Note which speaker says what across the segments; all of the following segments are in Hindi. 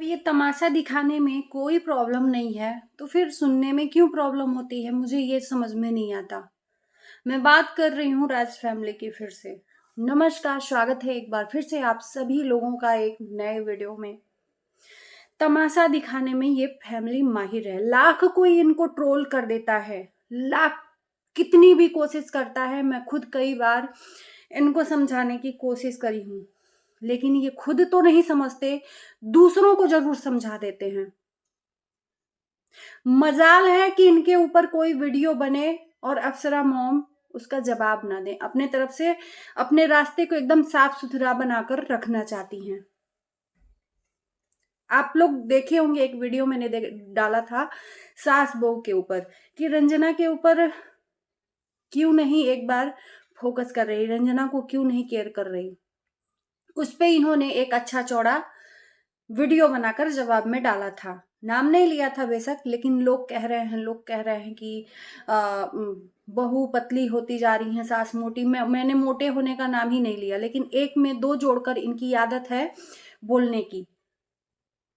Speaker 1: ये तमाशा दिखाने में कोई प्रॉब्लम नहीं है, तो फिर सुनने में क्यों प्रॉब्लम होती है? मुझे ये समझ में नहीं आता। मैं बात कर रही हूँ राज फैमिली की फिर से। नमस्कार, स्वागत है एक बार फिर से आप सभी लोगों का एक नए वीडियो में। तमाशा दिखाने में ये फैमिली माहिर है। लाख कोई इनको ट्रोल कर देता है, लाख कितनी भी कोशिश करता है। मैं खुद कई बार इनको समझाने की कोशिश करी हूँ, लेकिन ये खुद तो नहीं समझते, दूसरों को जरूर समझा देते हैं। मजाल है कि इनके ऊपर कोई वीडियो बने और अप्सरा मॉम उसका जवाब ना दे। अपने तरफ से अपने रास्ते को एकदम साफ सुथरा बनाकर रखना चाहती हैं। आप लोग देखे होंगे, एक वीडियो मैंने डाला था सास बहू के ऊपर कि रंजना के ऊपर क्यों नहीं एक बार फोकस कर रही, रंजना को क्यों नहीं केयर कर रही। उस पे इन्होंने एक अच्छा चौड़ा वीडियो बनाकर जवाब में डाला था। नाम नहीं लिया था बेशक, लेकिन लोग कह रहे हैं कि बहू पतली होती जा रही है, सास मोटी। मैंने मोटे होने का नाम ही नहीं लिया, लेकिन एक में दो जोड़कर इनकी आदत है बोलने की।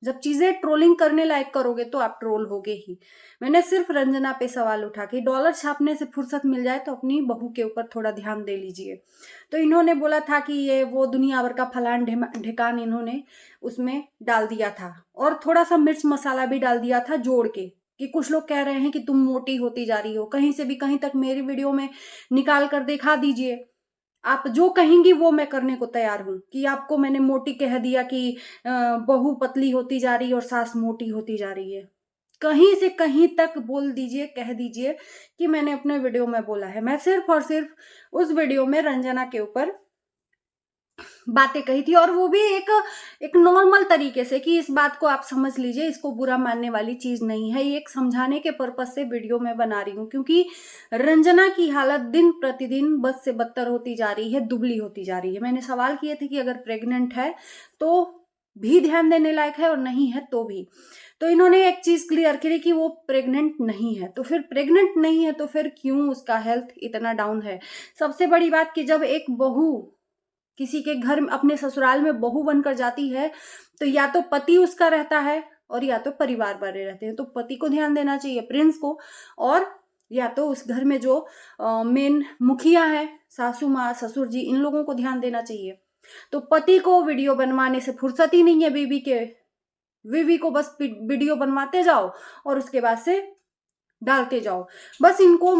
Speaker 1: जब चीजें ट्रोलिंग करने लायक करोगे तो आप ट्रोल होगे ही। मैंने सिर्फ रंजना पे सवाल उठा कि डॉलर छापने से फुर्सत मिल जाए तो अपनी बहू के ऊपर थोड़ा ध्यान दे लीजिए। तो इन्होंने बोला था कि ये वो दुनिया भर का फलान ढिकान इन्होंने उसमें डाल दिया था, और थोड़ा सा मिर्च मसाला भी डाल दिया था जोड़ के कि कुछ लोग कह रहे हैं कि तुम मोटी होती जा रही हो। कहीं से भी कहीं तक मेरी वीडियो में निकाल कर दिखा दीजिए। आप जो कहेंगी वो मैं करने को तैयार हूं कि आपको मैंने मोटी कह दिया कि बहू पतली होती जा रही है और सास मोटी होती जा रही है। कहीं से कहीं तक बोल दीजिए, कह दीजिए कि मैंने अपने वीडियो में बोला है। मैं सिर्फ और सिर्फ उस वीडियो में रंजना के ऊपर बातें कही थी, और वो भी एक एक नॉर्मल तरीके से कि इस बात को आप समझ लीजिए, इसको बुरा मानने वाली चीज नहीं है। ये एक समझाने के पर्पज से वीडियो में बना रही हूँ, क्योंकि रंजना की हालत दिन प्रतिदिन बद से बदतर होती जा रही है, दुबली होती जा रही है। मैंने सवाल किए थे कि अगर प्रेग्नेंट है तो भी ध्यान देने लायक है, और नहीं है तो भी। तो इन्होंने एक चीज क्लियर करी कि वो प्रेग्नेंट नहीं है। तो फिर प्रेग्नेंट नहीं है तो फिर क्यों उसका हेल्थ इतना डाउन है? सबसे बड़ी बात कि जब एक बहू किसी के घर में, अपने ससुराल में बहू बनकर जाती है, तो या तो पति उसका रहता है और या तो परिवार वाले रहते हैं। तो पति को ध्यान देना चाहिए, प्रिंस को, और या तो उस घर में जो मेन मुखिया है, सासू माँ ससुर जी, इन लोगों को ध्यान देना चाहिए। तो पति को वीडियो बनवाने से फुर्सत ही नहीं है बीवी को बस वीडियो बनवाते जाओ और उसके बाद से डालते जाओ। बस इनको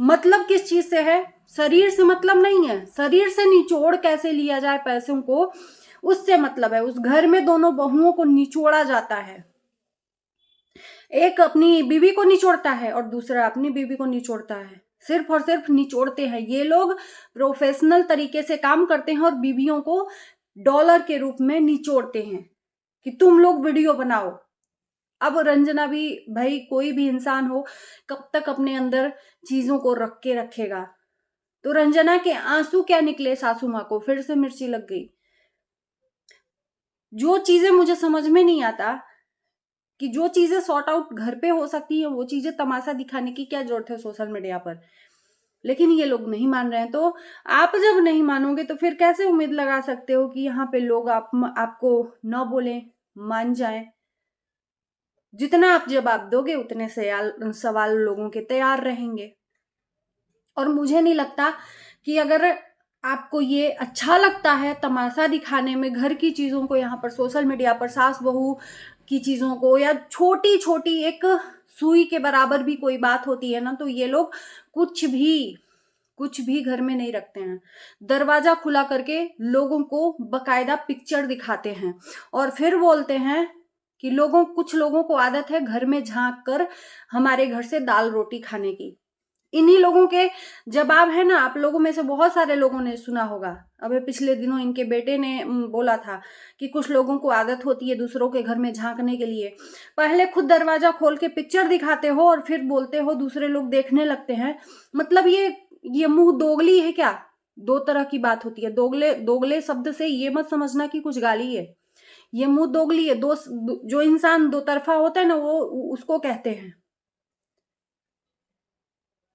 Speaker 1: मतलब किस चीज से है? शरीर से मतलब नहीं है। शरीर से निचोड़ कैसे लिया जाए पैसों को, उससे मतलब है। उस घर में दोनों बहुओं को निचोड़ा जाता है। एक अपनी बीवी को निचोड़ता है और दूसरा अपनी बीवी को निचोड़ता है। सिर्फ और सिर्फ निचोड़ते हैं ये लोग। प्रोफेशनल तरीके से काम करते हैं और बीवियों को डॉलर के रूप में निचोड़ते हैं कि तुम लोग वीडियो बनाओ। अब रंजना भी, भाई कोई भी इंसान हो, कब तक अपने अंदर चीजों को रख के रखेगा? तो रंजना के आंसू क्या निकले, सासू माँ को फिर से मिर्ची लग गई। जो चीजें मुझे समझ में नहीं आता कि जो चीजें सॉर्ट आउट घर पे हो सकती है, वो चीजें तमाशा दिखाने की क्या जरूरत है सोशल मीडिया पर? लेकिन ये लोग नहीं मान रहे हैं। तो आप जब नहीं मानोगे तो फिर कैसे उम्मीद लगा सकते हो कि यहाँ पे लोग आपको न बोलें, मान जाएं? जितना आप जवाब दोगे उतने सवाल लोगों के तैयार रहेंगे। और मुझे नहीं लगता कि अगर आपको ये अच्छा लगता है तमाशा दिखाने में, घर की चीजों को यहाँ पर सोशल मीडिया पर, सास बहू की चीजों को, या छोटी छोटी एक सुई के बराबर भी कोई बात होती है ना, तो ये लोग कुछ भी घर में नहीं रखते हैं। दरवाजा खुला करके लोगों को बकायदा पिक्चर दिखाते हैं और फिर बोलते हैं कि कुछ लोगों को आदत है घर में झांक कर हमारे घर से दाल रोटी खाने की। इन्हीं लोगों के जवाब है ना। आप लोगों में से बहुत सारे लोगों ने सुना होगा। अबे पिछले दिनों इनके बेटे ने बोला था कि कुछ लोगों को आदत होती है दूसरों के घर में झांकने के लिए। पहले खुद दरवाजा खोल के पिक्चर दिखाते हो और फिर बोलते हो दूसरे लोग देखने लगते हैं। मतलब ये मुंह दोगली है क्या? दो तरह की बात होती है। दोगले दोगले शब्द से ये मत समझना कि कुछ गाली है। ये मुंह दोगली है। जो इंसान दो तरफा होता है ना, वो उसको कहते हैं।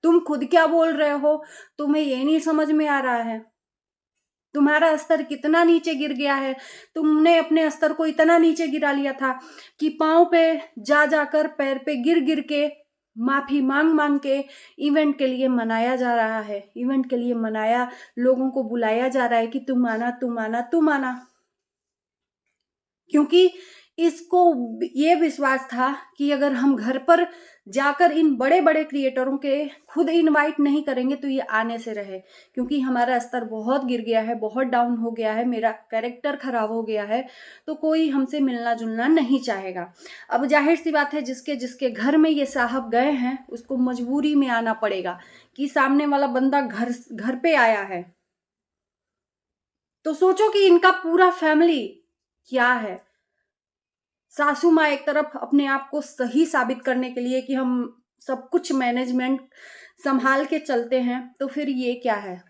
Speaker 1: तुम खुद क्या बोल रहे हो? तुम्हें ये नहीं समझ में आ रहा है? तुम्हारा स्तर कितना नीचे गिर गया है, तुमने अपने स्तर को इतना नीचे गिरा लिया था कि पाँव पे जा जाकर, पैर पे गिर गिर के, माफी मांग मांग के इवेंट के लिए मनाया जा रहा है, इवेंट के लिए मनाया, लोगों को बुलाया जा रहा है कि तुम आना, तुम आना, तुम आना। क्योंकि इसको ये विश्वास था कि अगर हम घर पर जाकर इन बड़े बड़े क्रिएटरों के खुद इनवाइट नहीं करेंगे तो ये आने से रहे, क्योंकि हमारा स्तर बहुत गिर गया है, बहुत डाउन हो गया है, मेरा कैरेक्टर खराब हो गया है, तो कोई हमसे मिलना जुलना नहीं चाहेगा। अब जाहिर सी बात है, जिसके जिसके घर में ये साहब गए हैं उसको मजबूरी में आना पड़ेगा कि सामने वाला बंदा घर पे आया है। तो सोचो कि इनका पूरा फैमिली क्या है। सासू माँ एक तरफ अपने आप को सही साबित करने के लिए कि हम सब कुछ मैनेजमेंट संभाल के चलते हैं, तो फिर ये क्या है,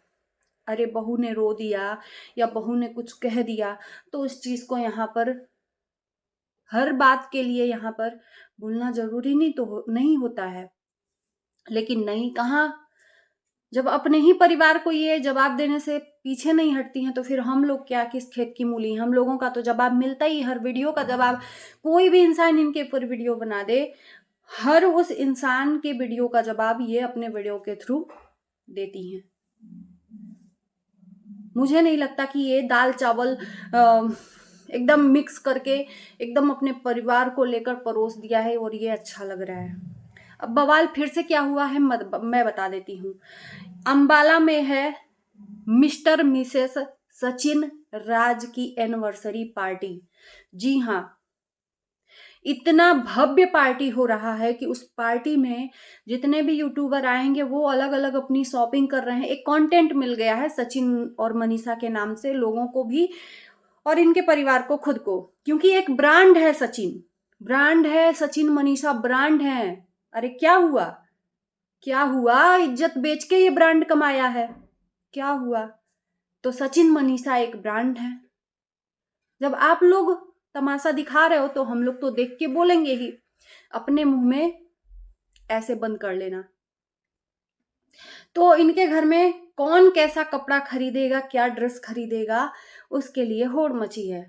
Speaker 1: अरे बहू ने रो दिया या बहू ने कुछ कह दिया तो उस चीज को यहाँ पर हर बात के लिए यहाँ पर बोलना जरूरी नहीं होता है। लेकिन नहीं, कहाँ, जब अपने ही परिवार को ये जवाब देने से पीछे नहीं हटती हैं तो फिर हम लोग क्या, किस खेत की मूली। हम लोगों का तो जवाब मिलता ही, हर वीडियो का जवाब, कोई भी इंसान इनके ऊपर वीडियो बना दे, हर उस इंसान के वीडियो का जवाब ये अपने वीडियो के थ्रू देती हैं। मुझे नहीं लगता कि ये दाल चावल एकदम मिक्स करके एकदम अपने परिवार को लेकर परोस दिया है और ये अच्छा लग रहा है। अब बवाल फिर से क्या हुआ है मैं बता देती हूँ। अंबाला में है मिस्टर मिसेस सचिन राज की एनिवर्सरी पार्टी। जी हाँ, इतना भव्य पार्टी हो रहा है कि उस पार्टी में जितने भी यूट्यूबर आएंगे वो अलग अलग अपनी शॉपिंग कर रहे हैं। एक कंटेंट मिल गया है सचिन और मनीषा के नाम से लोगों को भी और इनके परिवार को खुद को, क्योंकि एक ब्रांड है, सचिन ब्रांड है, सचिन मनीषा ब्रांड है। अरे क्या हुआ, क्या हुआ, इज्जत बेच के ये ब्रांड कमाया है, क्या हुआ, तो सचिन मनीषा एक ब्रांड है। जब आप लोग तमाशा दिखा रहे हो तो हम लोग तो देख के बोलेंगे ही, अपने मुंह में ऐसे बंद कर लेना। तो इनके घर में कौन कैसा कपड़ा खरीदेगा, क्या ड्रेस खरीदेगा, उसके लिए होड़ मची है।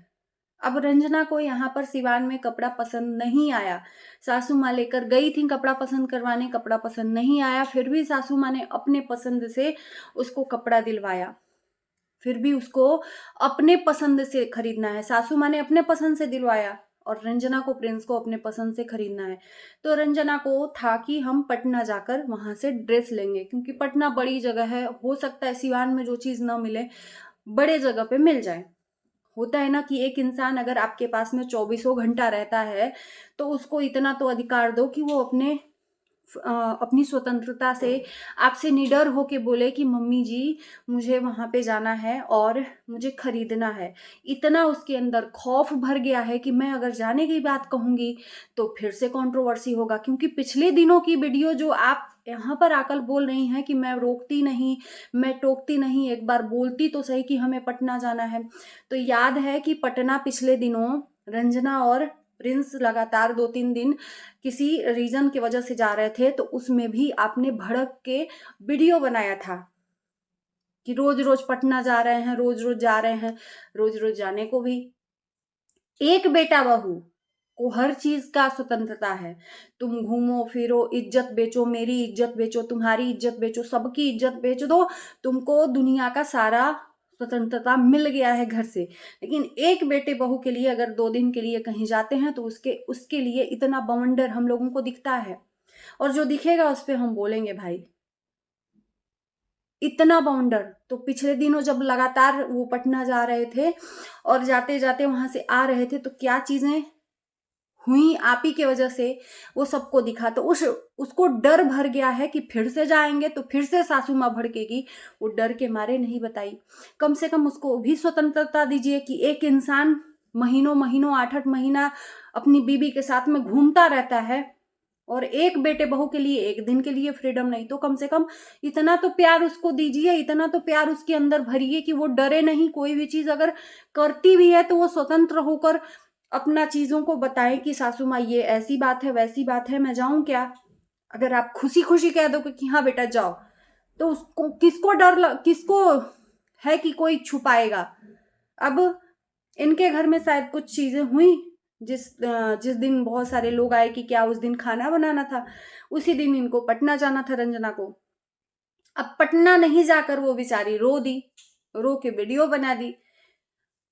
Speaker 1: अब रंजना को यहाँ पर सिवान में कपड़ा पसंद नहीं आया, सासू माँ लेकर गई थी कपड़ा पसंद करवाने, कपड़ा पसंद नहीं आया, फिर भी सासू माँ ने अपने पसंद से उसको कपड़ा दिलवाया, फिर भी उसको अपने पसंद से खरीदना है। सासू माँ ने अपने पसंद से दिलवाया और रंजना को, प्रिंस को अपने पसंद से खरीदना है। तो रंजना को था कि हम पटना जाकर वहां से ड्रेस लेंगे, क्योंकि पटना बड़ी जगह है, हो सकता है सिवान में जो चीज न मिले बड़े जगह पे मिल जाए। होता है ना कि एक इंसान अगर आपके पास में 24 घंटा रहता है तो उसको इतना तो अधिकार दो कि वो अपनी स्वतंत्रता से आपसे निडर होके बोले कि मम्मी जी मुझे वहां पे जाना है और मुझे खरीदना है। इतना उसके अंदर खौफ भर गया है कि मैं अगर जाने की बात कहूंगी तो फिर से कंट्रोवर्सी होगा, क्योंकि पिछले दिनों की वीडियो जो आप यहाँ पर आकर बोल रही हैं कि मैं रोकती नहीं, मैं टोकती नहीं, एक बार बोलती तो सही कि हमें पटना जाना है। तो याद है कि पटना पिछले दिनों रंजना और प्रिंस लगातार 2-3 दिन किसी रीजन की वजह से जा रहे थे, तो उसमें भी आपने भड़क के वीडियो बनाया था कि रोज रोज पटना जा रहे हैं, रोज रोज जा रहे हैं। रोज रोज जाने को भी एक बेटा बहू को हर चीज का स्वतंत्रता है। तुम घूमो फिरो, इज्जत बेचो, मेरी इज्जत बेचो, तुम्हारी इज्जत बेचो, सबकी इज्जत बेच दो, तुमको दुनिया का सारा स्वतंत्रता मिल गया है घर से। लेकिन एक बेटे बहू के लिए अगर 2 दिन के लिए कहीं जाते हैं तो उसके लिए इतना बवंडर हम लोगों को दिखता है, और जो दिखेगा उस पर हम बोलेंगे भाई इतना बाउंडर। तो पिछले दिनों जब लगातार वो पटना जा रहे थे और जाते जाते वहां से आ रहे थे तो क्या चीजें हुई आप ही के वजह से वो सबको दिखा। तो उसको डर भर गया है कि फिर से जाएंगे तो फिर से सासू माँ भड़केगी, वो डर के मारे नहीं बताई। कम से कम उसको भी स्वतंत्रता दीजिए कि एक इंसान महीनों महीनों 8-8 महीना अपनी बीबी के साथ में घूमता रहता है और एक बेटे बहू के लिए एक दिन के लिए फ्रीडम नहीं, तो कम से कम इतना तो प्यार उसको दीजिए, इतना तो प्यार उसके अंदर भरिए कि वो डरे नहीं। कोई भी चीज अगर करती भी है तो वो स्वतंत्र होकर अपना चीजों को बताए कि सासू माँ ये ऐसी बात है, वैसी बात है, मैं जाऊं क्या। अगर आप खुशी खुशी कह दो कि हाँ बेटा जाओ, तो उसको किसको है कि कोई छुपाएगा। अब इनके घर में शायद कुछ चीजें हुई, जिस दिन बहुत सारे लोग आए कि क्या उस दिन खाना बनाना था, उसी दिन इनको पटना जाना था रंजना को। अब पटना नहीं जाकर वो बेचारी रो दी, रो के वीडियो बना दी।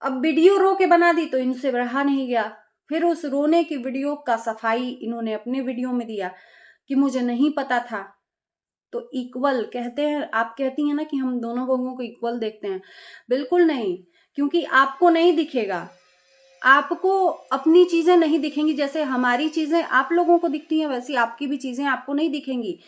Speaker 1: अब वीडियो रो के बना दी तो इनसे रहा नहीं गया, फिर उस रोने की वीडियो का सफाई इन्होंने अपने वीडियो में दिया कि मुझे नहीं पता था। तो इक्वल कहते हैं, आप कहती हैं ना कि हम दोनों बहुओं को इक्वल देखते हैं, बिल्कुल नहीं, क्योंकि आपको नहीं दिखेगा, आपको अपनी चीजें नहीं दिखेंगी। जैसे हमारी चीजें आप लोगों को दिखती हैं, वैसी आपकी भी चीजें आपको नहीं दिखेंगी,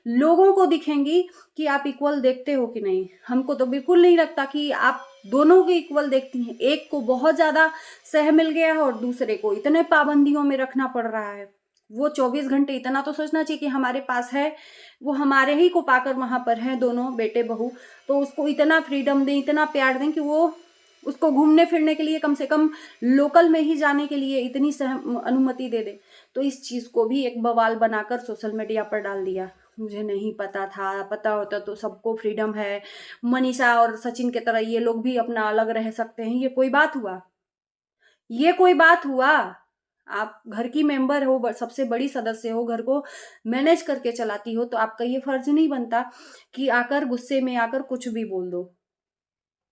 Speaker 1: लोगों को दिखेंगी कि आप इक्वल देखते हो कि नहीं। हमको तो बिल्कुल नहीं लगता कि आप दोनों को इक्वल देखती हैं। एक को बहुत ज्यादा सह मिल गया है और दूसरे को इतने पाबंदियों में रखना पड़ रहा है। वो 24 घंटे इतना तो सोचना चाहिए कि हमारे पास है, वो हमारे ही को पाकर वहां पर है, दोनों बेटे बहू, तो उसको इतना फ्रीडम दें, इतना प्यार दें कि वो उसको घूमने फिरने के लिए, कम से कम लोकल में ही जाने के लिए इतनी अनुमति दे दे। तो इस चीज को भी एक बवाल बनाकर सोशल मीडिया पर डाल दिया। मुझे नहीं पता था, पता होता तो सबको फ्रीडम है, मनीषा और सचिन के तरह ये लोग भी अपना अलग रह सकते हैं। ये कोई बात हुआ? ये कोई बात हुआ? आप घर की मेंबर हो, सबसे बड़ी सदस्य हो, घर को मैनेज करके चलाती हो, तो आपका ये फर्ज नहीं बनता कि आकर गुस्से में आकर कुछ भी बोल दो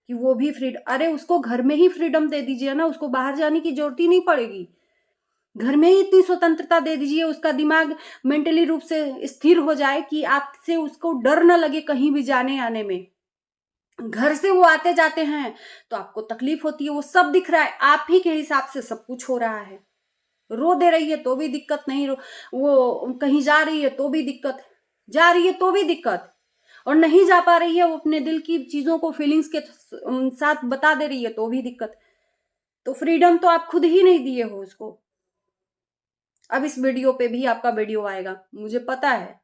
Speaker 1: कि वो भी फ्रीडम। अरे उसको घर में ही फ्रीडम दे दीजिए ना, उसको बाहर जाने की जरूरत ही नहीं पड़ेगी। घर में ही इतनी स्वतंत्रता दे दीजिए, उसका दिमाग मेंटली रूप से स्थिर हो जाए कि आपसे उसको डर ना लगे कहीं भी जाने आने में। घर से वो आते जाते हैं तो आपको तकलीफ होती है, वो सब दिख रहा है, आप ही के हिसाब से सब कुछ हो रहा है। रो दे रही है तो भी दिक्कत नहीं, वो कहीं जा रही है तो भी दिक्कत, जा रही है तो भी दिक्कत, और नहीं जा पा रही है, वो अपने दिल की चीजों को फीलिंग्स के साथ बता दे रही है तो भी दिक्कत। तो फ्रीडम तो आप खुद ही नहीं दिए हो उसको। अब इस वीडियो पे भी आपका वीडियो आएगा, मुझे पता है,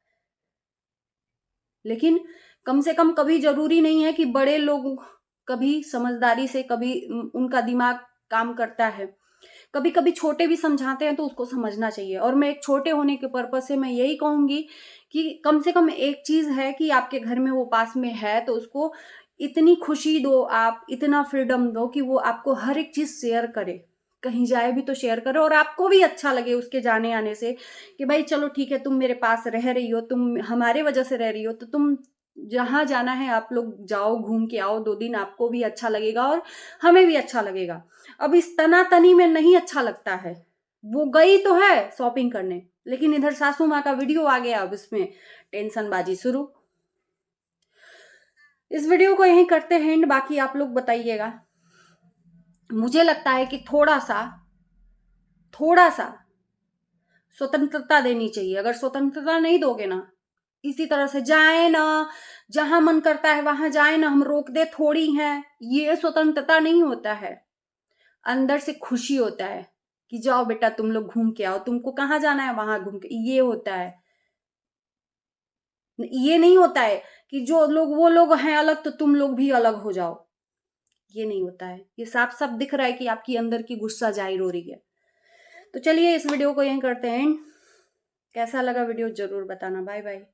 Speaker 1: लेकिन कम से कम कभी जरूरी नहीं है कि बड़े लोग कभी समझदारी से, कभी उनका दिमाग काम करता है, कभी कभी छोटे भी समझाते हैं तो उसको समझना चाहिए। और मैं एक छोटे होने के पर्पज से मैं यही कहूंगी कि कम से कम एक चीज है कि आपके घर में वो पास में है तो उसको इतनी खुशी दो, आप इतना फ्रीडम दो कि वो आपको हर एक चीज शेयर करे, कहीं जाए भी तो शेयर करे, और आपको भी अच्छा लगे उसके जाने आने से कि भाई चलो ठीक है, तुम मेरे पास रह रही हो, तुम हमारे वजह से रह रही हो, तो तुम जहां जाना है आप लोग जाओ, घूम के आओ 2 दिन, आपको भी अच्छा लगेगा और हमें भी अच्छा लगेगा। अब इस तनातनी में नहीं अच्छा लगता है। वो गई तो है शॉपिंग करने, लेकिन इधर सासू माँ का वीडियो आ गया, अब इसमें टेंशन बाजी शुरू। इस वीडियो को यहीं करते हैं एंड, बाकी आप लोग बताइएगा। मुझे लगता है कि थोड़ा सा स्वतंत्रता देनी चाहिए। अगर स्वतंत्रता नहीं दोगे ना, इसी तरह से जाए ना, जहां मन करता है वहां जाए ना, हम रोक दे थोड़ी हैं, ये स्वतंत्रता नहीं होता है। अंदर से खुशी होता है कि जाओ बेटा तुम लोग घूम के आओ, तुमको कहाँ जाना है वहां घूम के, ये होता है। ये नहीं होता है कि जो लोग, वो लोग हैं अलग तो तुम लोग भी अलग हो जाओ, ये नहीं होता है। ये साफ साफ दिख रहा है कि आपकी अंदर की गुस्सा जाहिर हो रही है। तो चलिए इस वीडियो को यहीं करते हैं। कैसा लगा वीडियो जरूर बताना। Bye bye.